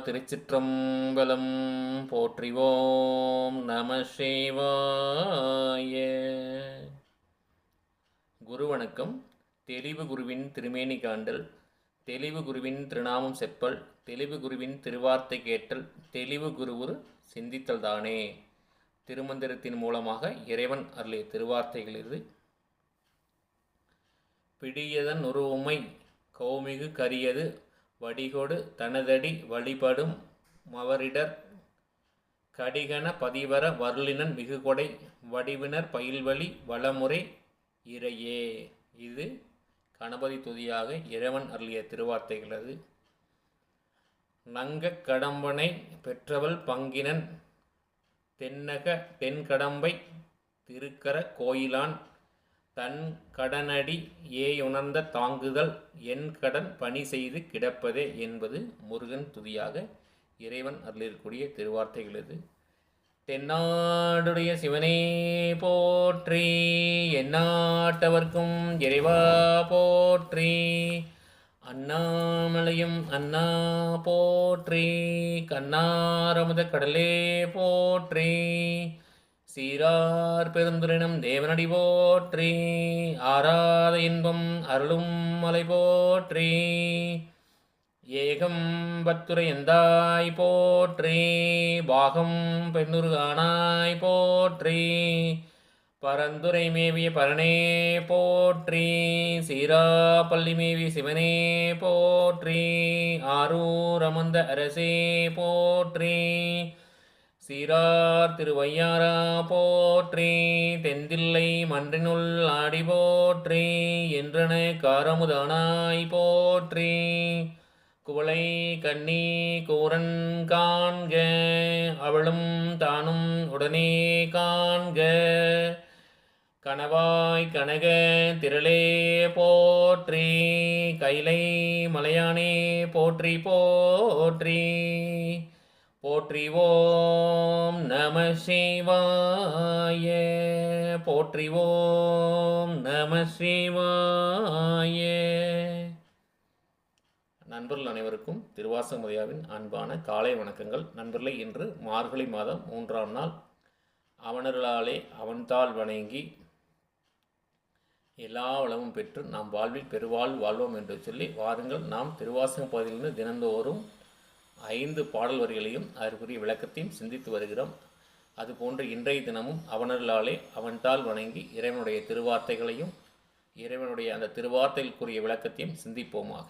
திருச்சிற்றம்பலம். போற்றிவோம் நம சிவாய. குரு வணக்கம். தெளிவு குருவின் திருமேனி காண்டல், தெளிவு குருவின் திருநாமம் செப்பல், தெளிவு குருவின் திருவார்த்தை கேட்டல், தெளிவு குருவுரு சிந்தித்தல் தானே. திருமந்திரத்தின் மூலமாக இறைவன் அருளிய திருவார்த்தைகள் இது. பிடியதன் உருவமை கௌமிகு கரியது வடிகொடு தனதடி வழிபடும் மவரிடர் கடிகன பதிவர வருளினன் மிகுகொடை வடிவினர் பயில்வழி வளமுறை இறையே. இது கணபதி துதியாக இறைவன் அருளிய திருவார்த்தைகள் அது. நங்க கடம்பனை பெற்றவள் பங்கினன் தென்கடம்பை திருக்கர கோயிலான் தன் கடனடி ஏயுணர்ந்த தாங்குதல் என் கடன் பணி செய்து கிடப்பதே என்பது முருகன் துதியாக இறைவன் அருளிருக்கூடிய திருவார்த்தைகள் இது. தென்னாடுடைய சிவனே போற்றி, எந்நாட்டவர்க்கும் இறைவா போற்றி, அண்ணாமலையும் அண்ணா போற்றி, கண்ணாரமுத கடலே போற்றி, சீரார் பெருந்துரினம் தேவனடி போற்றி, ஆராத இன்பம் அருளும் மலை போற்றி, ஏகம் பத்துரை எந்தாய் போற்றி, பாகம் பெண்ணுரு ஆனாய் போற்றி, பரந்துரை மேவிய பரனே போற்றி, சீரா பள்ளி மேவிய சிவனே போற்றி, ஆரூர் அமர்ந்த அரசே போற்றி, சீரார் திருவையாரா போற்றி, தெந்தில்லை மன்றினுள் ஆடி போற்றி, என்றன காரமுதானாய் போற்றி, குவளை கண்ணி கூரன் காண்க அவளும் தானும் உடனே காண்க, கணவாய் கனக திரளே போற்றி, கைலை மலையானே போற்றி போற்றி, போற்றிவோம் நம சிவாய. போற்றிவோம் நம சிவாய. நண்பர்கள் அனைவருக்கும் திருவாசகமுதையாவின் அன்பான காலை வணக்கங்கள். நண்பர்களே, இன்று மார்கழி மாதம் 3ஆம் நாள். அவனர்களாலே அவன்தாள் வணங்கி எல்லா வளமும் பெற்று நாம் வாழ்வில் பெருவாழ் வாழ்வோம் என்று சொல்லி வாருங்கள், நாம் திருவாசக பகுதியிலிருந்து தினந்தோறும் 5 பாடல் வரிகளையும் அதற்குரிய விளக்கத்தையும் சிந்தித்து வருகிறோம். அதுபோன்று இன்றைய தினமும் அவனர்களாலே அவன்தாள் வணங்கி இறைவனுடைய திருவார்த்தைகளையும் இறைவனுடைய அந்த திருவார்த்தைகளுக்குரிய விளக்கத்தையும் சிந்திப்போமாக.